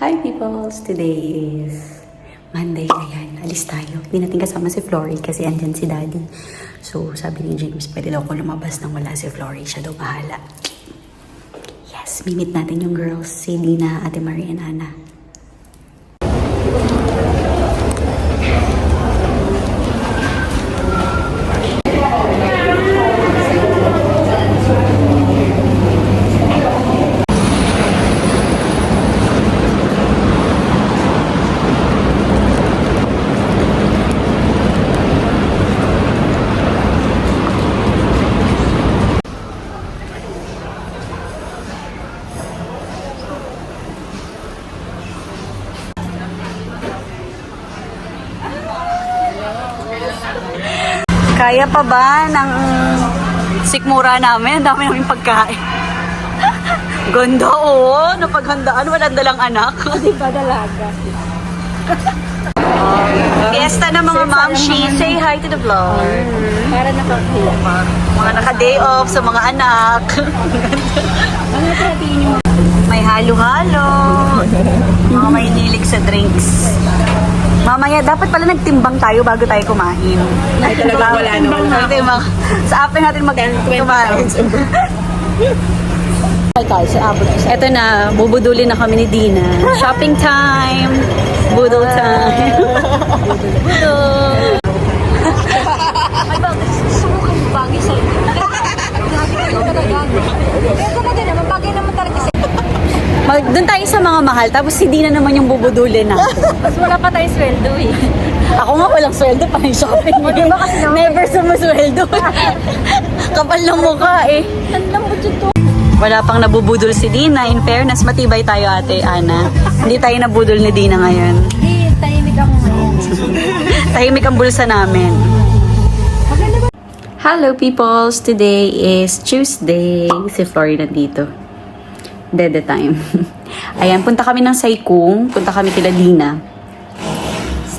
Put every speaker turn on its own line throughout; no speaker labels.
Hi peoples! Today is Monday. Ayan, alis tayo. Hindi natin kasama si Flory kasi andyan si Daddy. So, sabi ni James, pwede daw ako lumabas nang wala si Flory. Siya daw bahala. Yes, mimit natin yung girls. Si Dina, Ate Marie, and Ana. Kaya pa ba ng sikmura namin? Ang dami namin pagkain. Ganda, oo. Napaghandaan. Walang dalang anak.
Di ba dalaga?
Fiesta ng mga mamshi. Say hi to the vlog.
Para nakakuha.
Mga naka-day off sa mga anak.
Ano sabihin nyo?
May halo-halo. Mga may hilig sa drinks. Mamaya, dapat pala nagtimbang tayo bago tayo kumain.
Ay, talaga wala naman.
Nagtimbang. Sa app natin kumain. Ito na, bubudulin na kami ni Dina. Shopping time! Budol time! Budol!
Ay, bagay. Subukan yung bagay sa'yo. Pero talaga naman, bagay naman talaga sa'yo.
Doon tayo sa mga mahal, tapos si Dina naman yung bubudulin na.
Mas wala pa tayong sweldo eh.
Ako nga walang sweldo pa yung shopping.
Diba kasi naman?
Never sumusweldo. Kapal ng mukha eh.
Ang lambot yun to.
Wala pang nabubudol si Dina. In fairness, matibay tayo ate, Ana. Hindi tayo nabudol ni Dina ngayon.
Hindi, tahimik ako ngayon.
Tahimik ang bulsa namin. Hello peoples! Today is Tuesday. Si Flory nandito. Dede time. Ayan, punta kami ng Saikung. Punta kami kila Dina.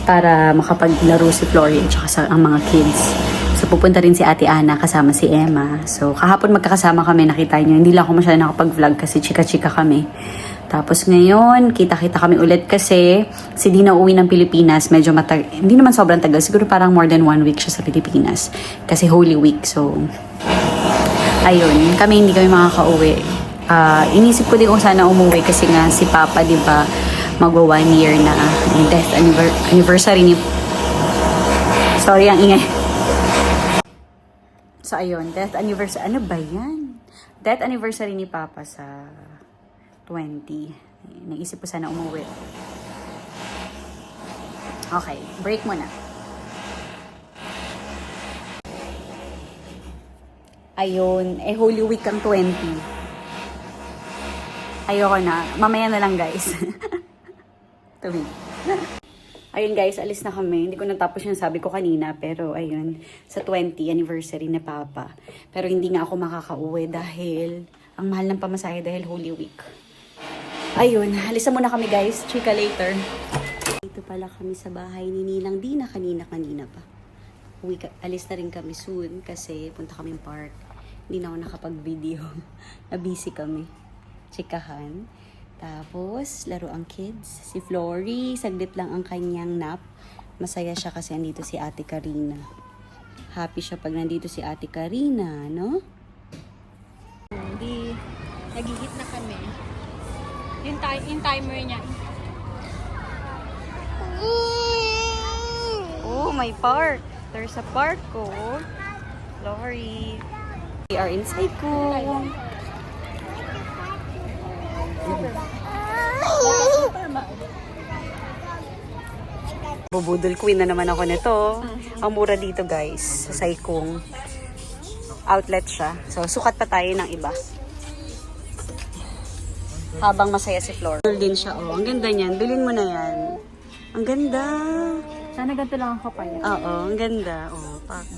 Para makapaglaro si Flory at saka ang mga kids. So, pupunta rin si Ate Ana kasama si Emma. So, kahapon magkakasama kami, nakita nyo. Hindi lang ako masyado nakapag-vlog kasi chika-chika kami. Tapos ngayon, kita-kita kami ulit kasi si Dina uwi ng Pilipinas. Medyo hindi naman sobrang tagal. Siguro parang more than 1 week siya sa Pilipinas. Kasi Holy Week. So, ayun. Kami hindi kami makaka-uwi. Inisip ko din kung sana umuwi kasi nga si Papa, di ba, magwa 1 year na yung death anniversary ni... Sorry, ang ingay. So, ayun, death anniversary. Ano ba yan? Death anniversary ni Papa sa 20. Naisip ko sana umuwi. Okay, break muna. Ayun, Holy Week ang 20. Ayoko na. Mamaya na lang, guys. Tuwing. Ayun, guys. Alis na kami. Hindi ko natapos yung sabi ko kanina. Pero, ayun. Sa 20 anniversary ni Papa. Pero, hindi nga ako makakauwi dahil ang mahal ng pamasahe dahil Holy Week. Ayun. Alis na muna kami, guys. Chika later. Dito pala kami sa bahay ni Ninang Dina. Kanina pa. Alis na rin kami soon kasi punta kaming park. Hindi na ako nakapag-video. Na-busy kami. Chikahan. Tapos, laro ang kids. Si Flory, saglit lang ang kanyang nap. Masaya siya kasi andito si Ate Karina. Happy siya pag nandito si Ate Karina, no?
Hindi, nagigit na kami. Yung timer niya.
Oh, may park. There's a park, oh. Flory. We are inside ko. Bubudol queen na naman ako nito. Ang mura dito, guys, sa Saikung. Outlet siya. So, sukat pa tayo ng iba. Habang masaya si Flor. Din siya, oh. Ang ganda niyan. Bilhin mo na yan. Ang ganda.
Sana ganito lang ang kapayat.
Oo, ang ganda. Oh, pak.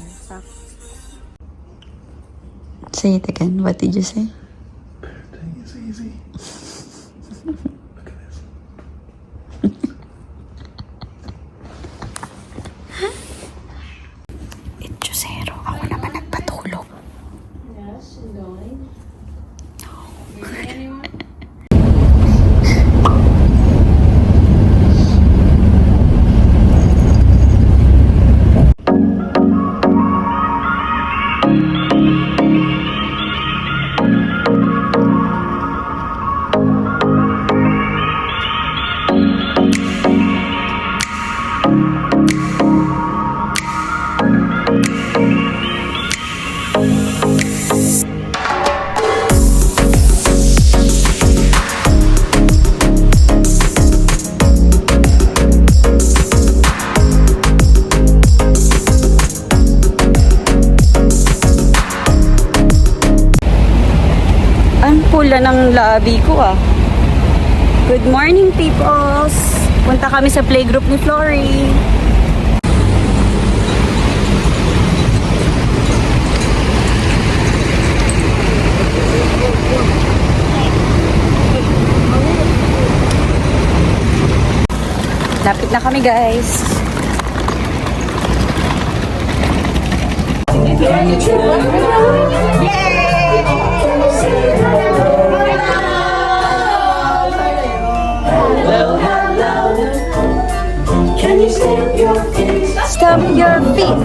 Say it again. What did you say?
It's easy.
Zero. Ako naman nagpatulog. ulan ng labi ko ah. Good morning, peoples! Punta kami sa playgroup ni Flory. Lapit na kami, guys.
Can you stamp your feet?
Stamp your feet.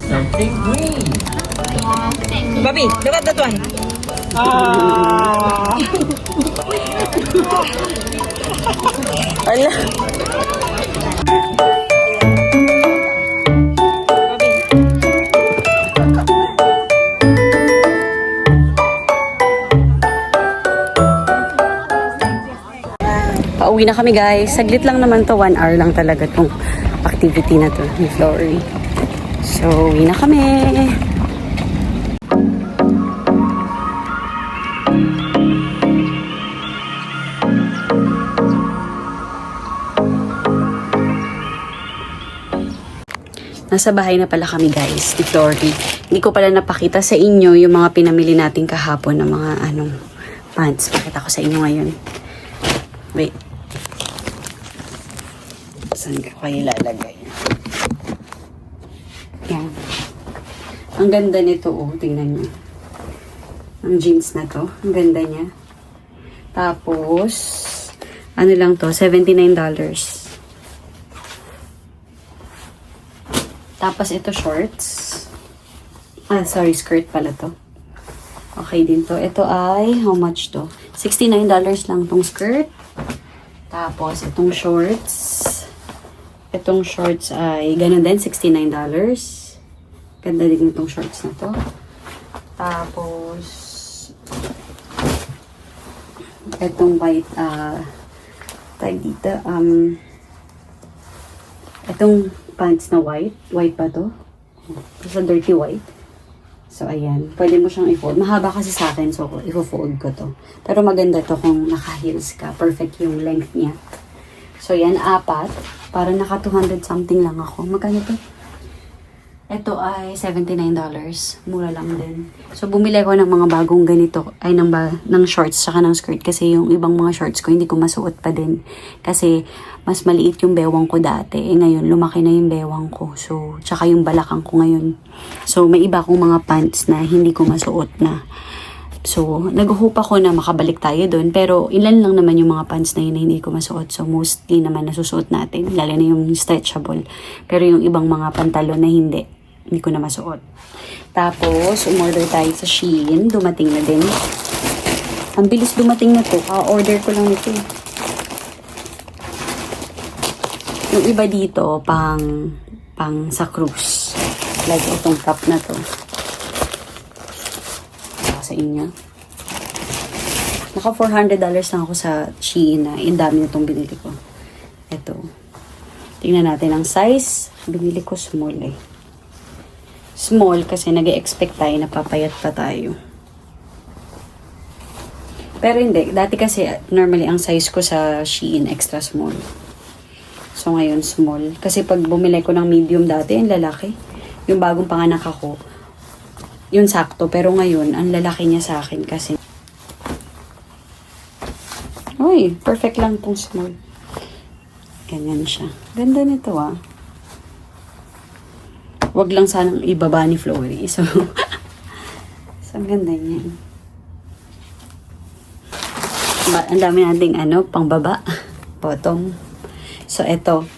Something green.
Bobby, look at that one.
Ala. Pauwi na kami, guys. Saglit lang naman to. 1 hour lang talaga tong activity na to ni Flory. So, uwi na kami. Nasa bahay na pala kami, guys, ni Flory. Hindi ko pala napakita sa inyo yung mga pinamili natin kahapon ng mga pants. Pakita ko sa inyo ngayon. Wait. Saan ko kayo ilalagay? Yan. Ang ganda nito, oh. Tingnan nyo. Ang jeans na to. Ang ganda niya. Tapos, ano lang to? $79. Tapos ito shorts. Sorry, skirt pala to. Okay din to. Ito ay, how much to? $69 lang tong skirt. Tapos itong shorts. Itong shorts ay ganun din, $69. Ganda din itong shorts na to. Tapos itong white, tag dito, itong pants na white. White ba to? Sa dirty white. So, ayan. Pwede mo siyang i-fold. Mahaba kasi sa akin, so i-fold ko to. Pero maganda to kung naka-heels ka. Perfect yung length niya. So, yan. 4. Para naka 200 something lang ako. Magkano to? Ito ay $79. Mura lang din. So, bumili ko ng mga bagong ganito. Ay, ng shorts saka ng skirt. Kasi yung ibang mga shorts ko, hindi ko masuot pa din. Kasi, mas maliit yung bewang ko dati. Ngayon, lumaki na yung bewang ko. So, tsaka yung balakang ko ngayon. So, may iba akong mga pants na hindi ko masuot na. So, nag-hope ako na makabalik tayo doon. Pero, ilan lang naman yung mga pants na yun na hindi ko masuot. So, mostly naman nasusuot natin. Lalo na yung stretchable. Pero yung ibang mga pantalon na hindi ko na masuot. Tapos, umorder tayo sa Shein. Dumating na din. Ang bilis dumating na to. Order ko lang nito. Yung iba dito, pang sa cruise. Like, itong top na to. Sa inyo. Naka $400 lang ako sa Shein na. Yung dami na itong binili ko. Ito. Tingnan natin ang size. Binili ko small eh. Small kasi nag-expect tayo na papayat pa tayo. Pero hindi. Dati kasi normally ang size ko sa Shein extra small. So ngayon small. Kasi pag bumili ko ng medium dati, ang lalaki. Yung bagong panganak ako, yun sakto. Pero ngayon, ang lalaki niya sa akin kasi. Uy, perfect lang tong small. Ganyan siya. Ganda nito ah. Wag lang sanang ibaba ni Flory. So, ang ganda niyan. Ang dami nating pangbaba. Bottom. So, eto.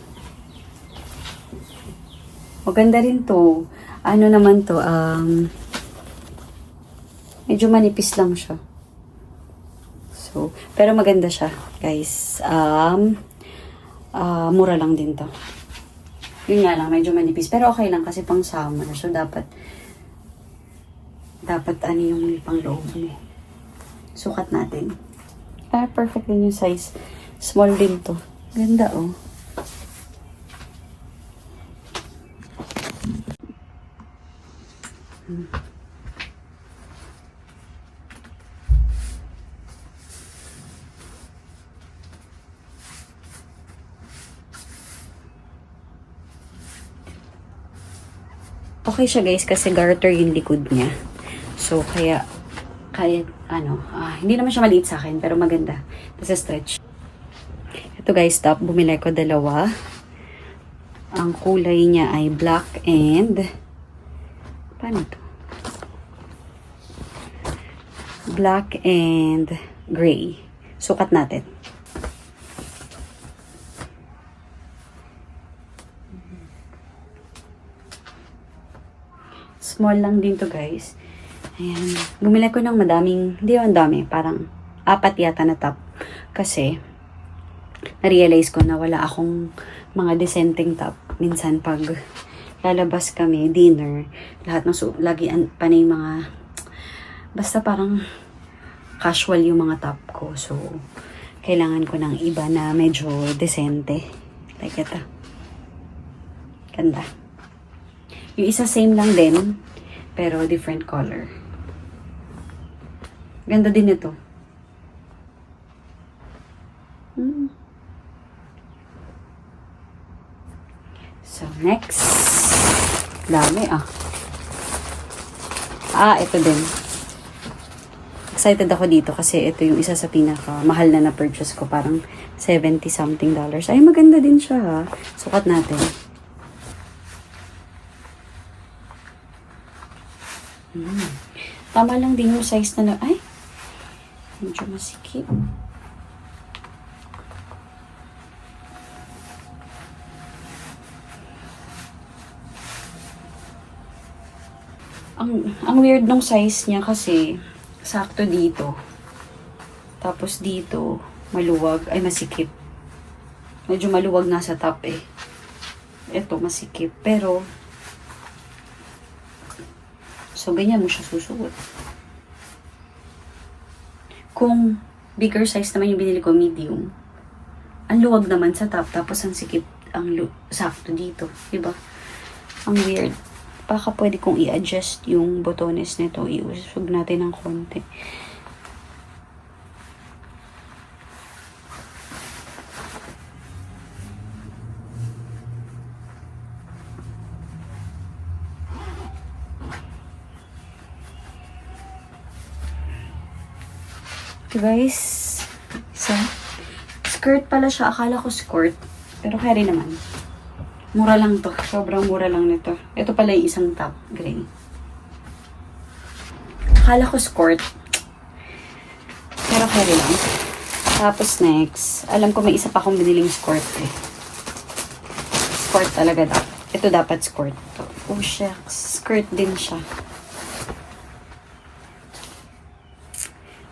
Maganda rin to. Ano naman to, medyo manipis lang siya. So, pero maganda siya, guys. Mura lang din to. Yun nga lang, medyo manipis. Pero okay lang kasi pang summer. So, dapat yung pang loob mo. Sukat natin. Perfect din yung size. Small din to. Ganda, oh. Okay siya guys kasi garter yung likod niya. So kaya hindi naman siya maliit sa akin pero maganda. Kasi stretch. Ito guys, top. Bumili ko 2. Ang kulay niya ay black and paano to? Black and gray. Sukat natin. Small lang din to guys. Ayan. Bumili ko ng hindi ang dami. Parang 4 yata na top. Kasi, na-realize ko na wala akong mga decenteng top. Minsan pag lalabas kami, dinner, lahat ng lagi panay mga, basta parang casual yung mga top ko. So, kailangan ko ng iba na medyo decente. Like ito. Ganda. Yung isa same lang din, pero different color. Ganda din ito. So, next. Dami, ito din. Excited ako dito kasi ito yung isa sa pinaka-mahal na na-purchase ko. Parang $70 something. Ay, maganda din siya, ha. Sukat natin. Tama lang din yung size na ay, medyo masikip. Ang weird nung size niya kasi sakto dito. Tapos dito maluwag, ay masikip. Medyo maluwag nga sa top eh. Ito masikip, pero so, ganyan mo siya susuot. Kung bigger size naman yung binili ko, medium, ang luwag naman sa top, tapos ang sikip, sakto dito. Diba? Ang weird. Baka pwede kong i-adjust yung botones nito. Iusog natin ng konti. Guys, so, skirt pala siya. Akala ko skirt. Pero carry naman. Mura lang to. Sobrang mura lang nito. Ito pala yung isang top. Gray. Akala ko skirt. Pero carry lang. Tapos next, alam ko may isa pa akong biniling skirt eh. Skirt talaga dapat. Ito dapat skirt. Oh shucks. Skirt din siya.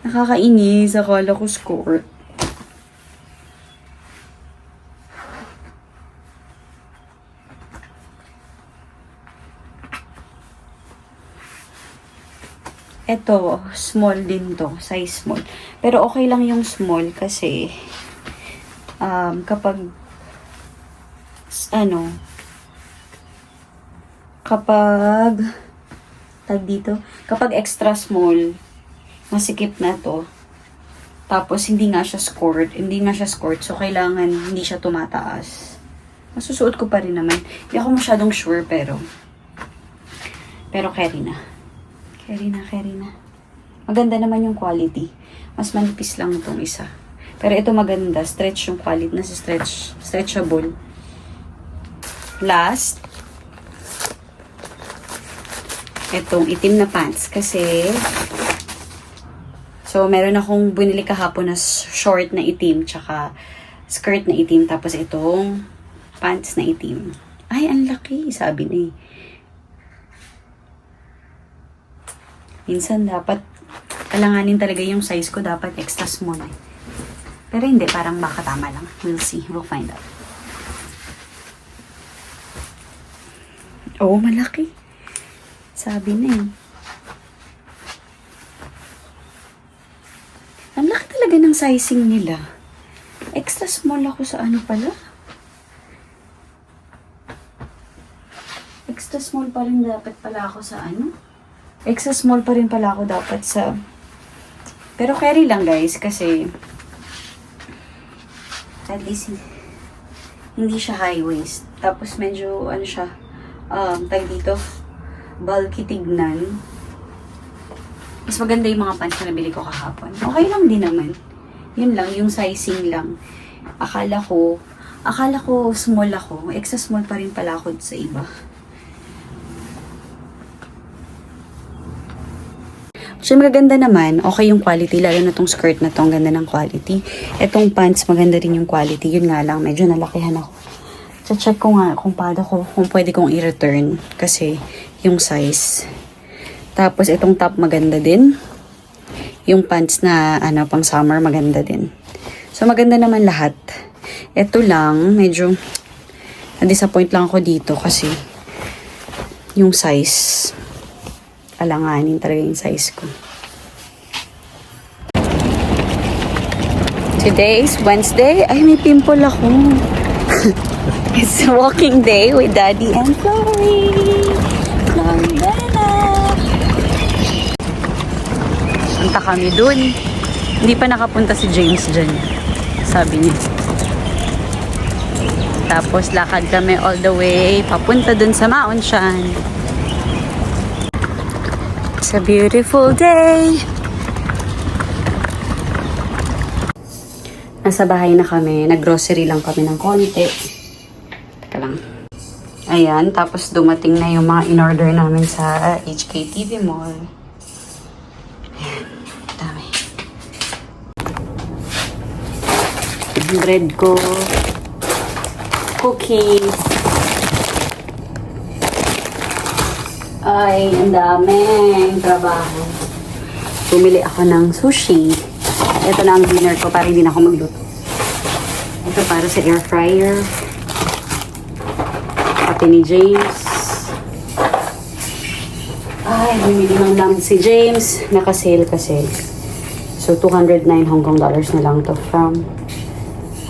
Nakakainis. Akala ko skirt. Ito, small din to. Size small. Pero okay lang yung small kasi kapag kapag extra small, masikip na to. Tapos, hindi nga siya skirt. So, kailangan hindi siya tumataas. Masusuot ko pa rin naman. Hindi ako masyadong sure, pero carry na. Carry na. Maganda naman yung quality. Mas manipis lang itong isa. Pero ito maganda. Stretch yung quality. Stretchable. Last, itong itim na pants. Kasi, so, meron akong binili kahapon na short na itim, tsaka skirt na itim, tapos itong pants na itim. Ay, ang laki, sabi ni. Minsan dapat, alanganin talaga yung size ko, dapat extra small eh. Pero hindi, parang baka tama lang. We'll see, we'll find out. Oh, malaki. Sabi na eh. Ang laki talaga ng sizing nila. Extra small ako sa ano pala. Extra small pa rin dapat pala ako sa ano. Extra small pa rin pala ako dapat sa... Pero carry lang guys kasi at least hindi siya high waist. Tapos medyo ano siya, tag dito, bulky tignan. Mas maganda yung mga pants na nabili ko kahapon. Okay lang din naman. Yun lang, yung sizing lang. Akala ko small ako. Extra small pa rin pala ako sa iba. So, maganda naman. Okay yung quality. Lalo na tong skirt na to. Ang ganda ng quality. Etong pants, maganda rin yung quality. Yun nga lang, medyo nalakihan ako. So, check ko nga kung pwede kong i-return. Kasi, yung size. Tapos, itong top maganda din. Yung pants na, pang summer, maganda din. So, maganda naman lahat. Ito lang, medyo na-disappoint lang ako dito kasi yung size. Alanganin talaga yung size ko. Today is Wednesday. Ay, may pimple ako. It's a walking day with Daddy and Florrie. Punta kami dun. Hindi pa nakapunta si James dyan. Sabi niya. Tapos lakad kami all the way papunta dun sa Mount Shan. It's a beautiful day. Nasa bahay na kami. Nag-grocery lang kami ng konti. Teka lang. Ayan. Tapos dumating na yung mga in-order namin sa HKTV Mall. Ayan. Dami. Bread ko. Cookies. Ay, ang daming trabaho. Bumili ako ng sushi. Ito na ang dinner ko para hindi na ako magluto. Ito para sa air fryer. Pati ni James. Ay, bumili ng lamb si James. Naka-sale kasi. So, 209 Hong Kong dollars na lang to from...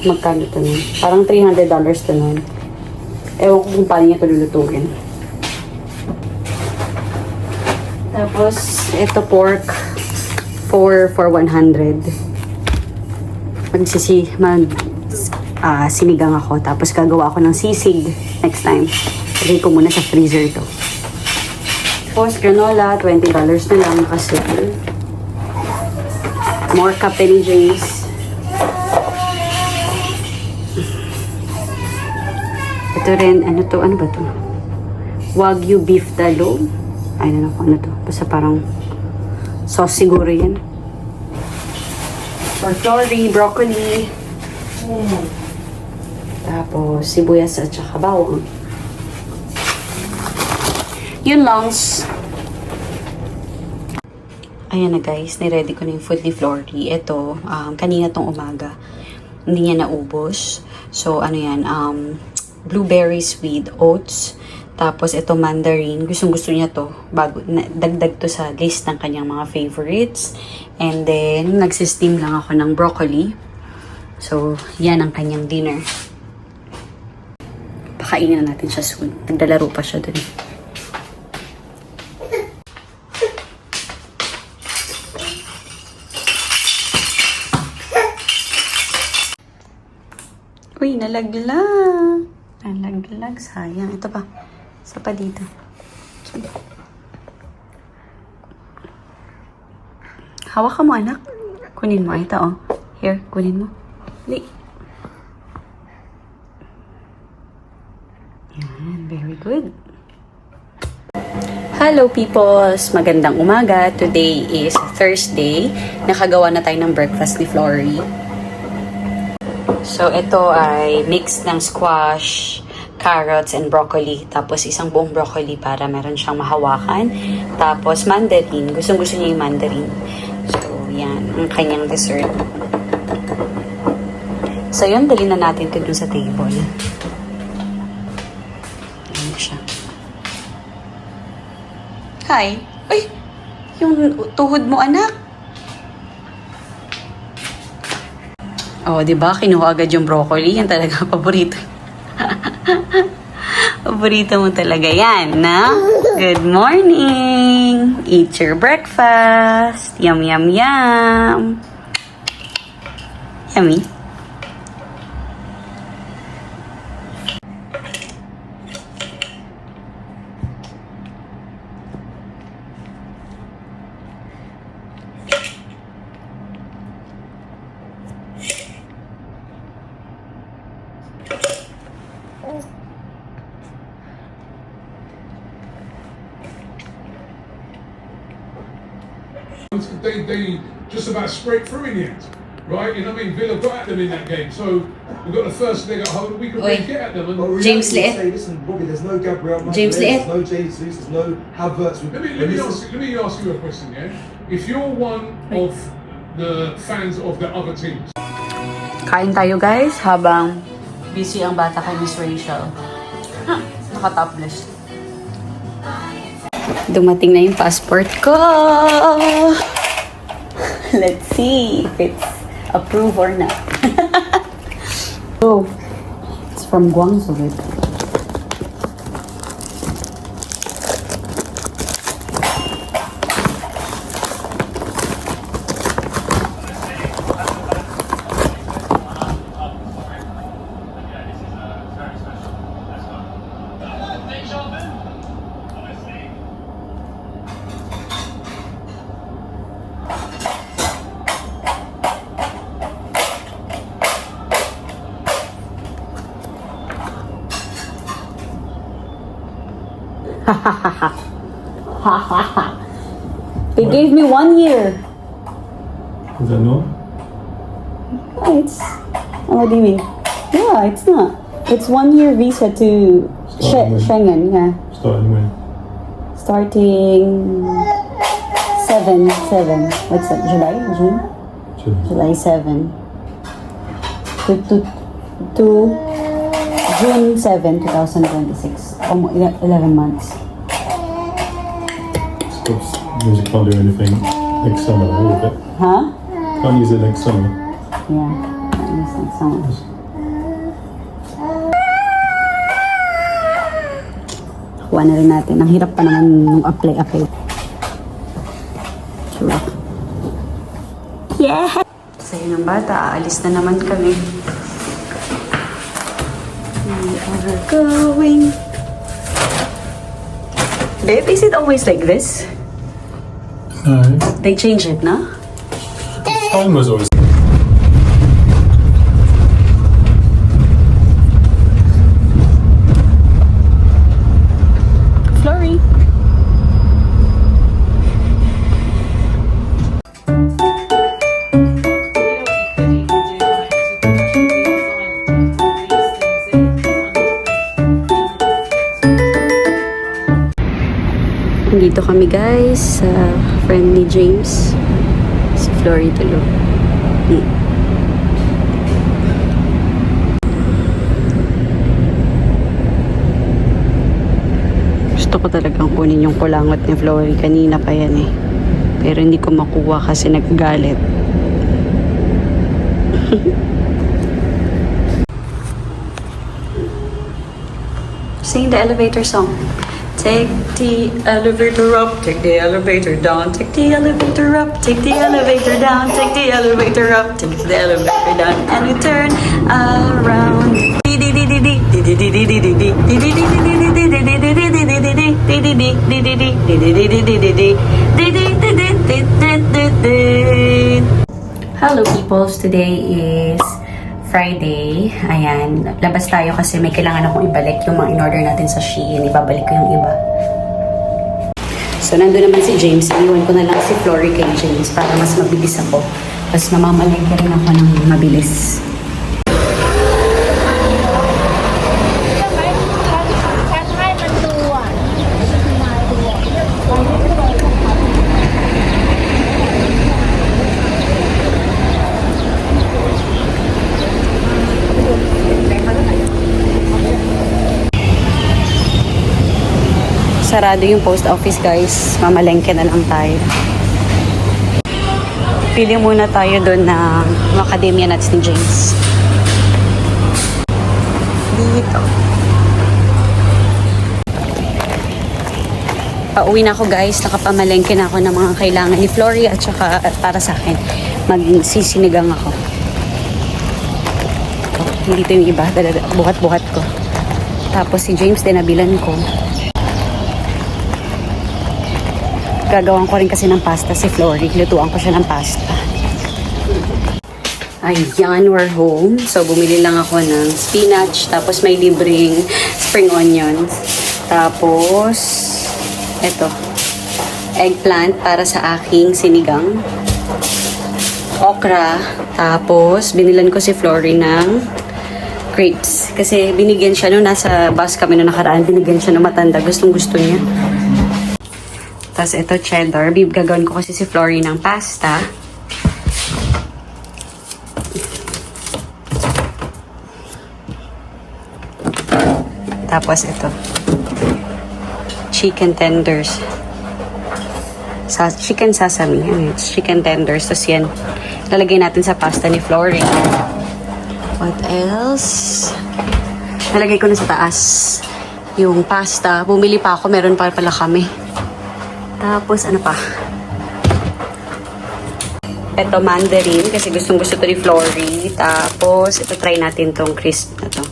Magkano ito nun? Parang $300 to nun. Ewan ko kung paano niya ito lulutuin. Tapos, ito pork for 100. Sinigang ako. Tapos, gagawa ako ng sisig next time. Lagay ko muna sa freezer to. Tapos, granola, $20 na lang kasi. More kape ni James. Ito rin, ano ba to? Wagyu beef talong. I don't know kung ano to. Basta parang sauce siguro yan. Portoli, broccoli. Tapos sibuyas at saka bawang. Yun langs. Ayan na guys, niready ko na yung food ni Florrie. Ito, kanina tong umaga. Hindi niya naubos. So, ano yan, blueberries with oats. Tapos, ito mandarin. Gustong-gusto niya to. Dagdag to sa list ng kanyang mga favorites. And then, nagsisteam lang ako ng broccoli. So, yan ang kanyang dinner. Pakainin na natin siya soon. Naglalaro pa siya dun. Uy, nalaglag. Nalaglag. Sayang. Ito pa. Isa pa dito. Hawak ka mo, anak. Kunin mo. Ito, oh. Here, kunin mo. Dali. Yan. Very good. Hello, peoples! Magandang umaga. Today is Thursday. Nakagawa na tayo ng breakfast ni Florrie. So, ito ay mix ng squash, carrots, and broccoli. Tapos, isang buong broccoli para meron siyang mahawakan. Tapos, mandarin. Gustong-gusto niya yung mandarin. So, yan. Ang kanyang dessert. So, yun. Dali na natin ito dun sa table. Ayan siya. Hi. Uy! Yung tuhod mo, anak. Oh, di ba? Kinuha agad yung broccoli. Yan talaga, paborito. Paborito mo talaga yan, na? Good morning! Eat your breakfast! Yum, yum, yum! Yummy.
They just about scraped through in the end, right? You know what I mean? Villa got at them in that game, so we've got the first leg at home. We could
Oi.
really get at them. And
James Liet.
Say, listen, Bobby, there's no Gabriel Martinez,
James Liet.
there's no Jesus, there's no Havertz.
let me ask you a question, yeah? If you're one of the fans of the other teams,
Kain tayo guys habang busy ang bata kay Miss Rachel. Naka-topless. Dumating na yung passport ko. Let's see if it's approved or not. Oh, it's from Guangzhou. They gave me 1 year.
Is that no?
Yeah, it's. What do you mean? Yeah, it's not. It's 1 year visa to
Starting when?
Schengen. Yeah,
Starting when?
starting 7. What's that? July? June? July 7 to June 7, 2026. Almost 11 months.
Stops. Means you can't do anything next summer, though, will it?
Huh?
Can't use it next summer.
Yeah. That makes sense. Someone. Kuha na rin natin. Ang hirap pa naman nung apply. Sure. Yeah! Sa'yo ng bata, aalis na naman kami. We are going. Babe, is it always like this?
No.
They change it, no?
Time was always.
Flory. Dito kami guys sa friend ni James, si Flory Tulog. Gusto ko talagang kunin yung kulangot ni Flory. Kanina pa yan eh. Pero hindi ko makuha kasi naggalit. Sing the elevator song. Take the elevator up, take the elevator down, take the elevator up, take the elevator down, take the elevator up, take the elevator down, and we turn around. Hello peoples, today is Friday. Ayan, labas tayo kasi may kailangan akong ibalik yung mga in-order natin sa Shein. Ibabalik ko yung iba. So, nandun naman si James. Iwan ko na lang si Flory kay James para mas mabilis ako. Tapos namamalengke rin ako ng mabilis. Sarado yung post office guys. Mamalengke na lang tayo. Pili muna tayo doon ng macadamia nuts ni James. Dito. Pauwi na ako guys. Nakapamalengke na ako ng mga kailangan ni Flory at saka para sa akin. Magsisinigang ako. Dito yung iba. Buhat-buhat ko. Tapos si James din nabilan ko. Gagawan ko rin kasi ng pasta si Flory. Lutuan ko siya ng pasta. Ayan, we're home. So, bumili lang ako ng spinach. Tapos, may libreng spring onions. Tapos, eto. Eggplant para sa aking sinigang. Okra. Tapos, binilan ko si Flory ng grapes. Kasi, binigyan siya nung nasa bus kami na nakaraan. Binigyan siya ng matanda. Gustong-gusto niya. Tapos ito cheddar. Gagawin ko kasi si Flory ng pasta. Tapos ito. Chicken tenders. Chicken sesame. Ano yun? Chicken tenders. Tapos yan. Lalagay natin sa pasta ni Flory. What else? Nalagay ko na sa taas yung pasta. Bumili pa ako. Meron pa pala kami. Tapos, ano pa? Ito, mandarin. Kasi gustong-gusto to ni Flory. Tapos, ito, try natin tong crisp na to.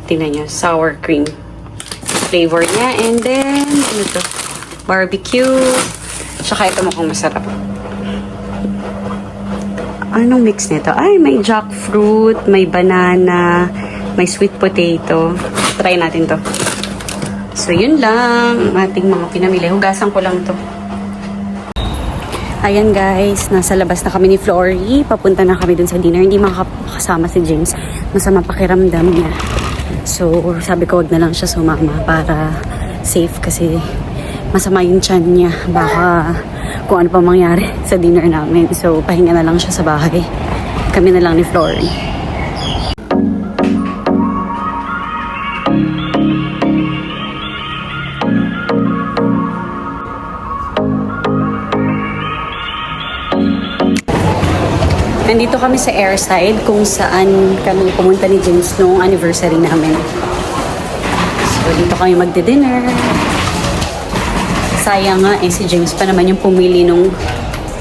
Tingnan nyo. Sour cream. Flavor niya. And then, ano to? Barbecue. Tsaka ito mukhang masarap. Anong mix nito? Ay, may jackfruit, may banana, may sweet potato. Try natin to. So, yun lang ang ating mga pinamili. Hugasan ko lang to. Ayan guys, nasa labas na kami ni Flory. Papunta na kami dun sa dinner. Hindi makakasama si James. Masama pakiramdam niya. So, sabi ko wag na lang siya sumama para safe kasi masama yung tiyan niya. Baka kung ano pa mangyari sa dinner namin. So, pahinga na lang siya sa bahay. Kami na lang ni Flory. Nandito kami sa airside kung saan kami pumunta ni James nung anniversary namin. So, dito kami magdi-dinner. Sayang nga si James pa naman yung pumili nung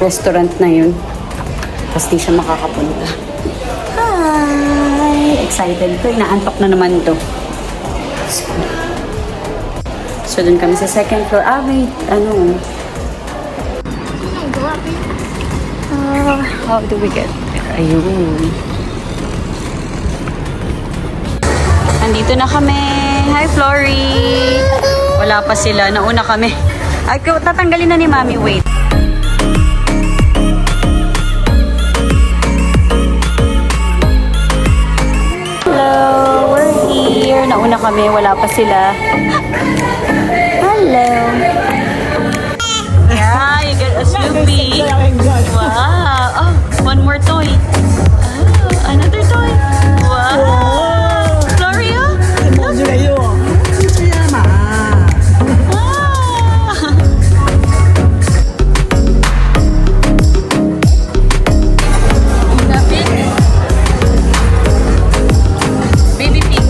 restaurant na yun. Tapos di siya makakapunta. Hi! Excited ko. Inaantok na naman to. So, dun kami sa second floor. May ano... how do we get there? Ayun. Nandito na kami. Hi, Flory! Wala pa sila. Nauna kami. Ay, tatanggalin na ni Mami. Wait. Hello! We're here. Nauna kami. Wala pa sila. Hello! Yeah, you get a Snoopy. Wow. Oh, one more toy. Oh, another toy. Wow. Gloria? Baby pig.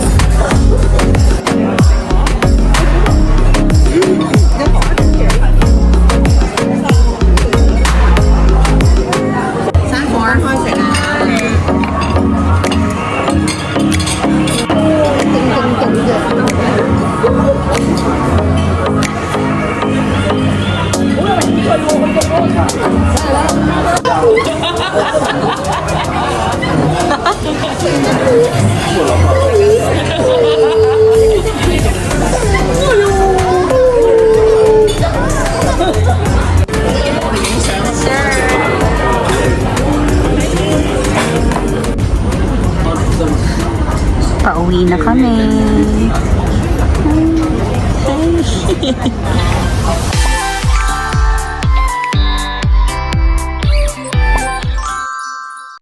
Pauwi na kami.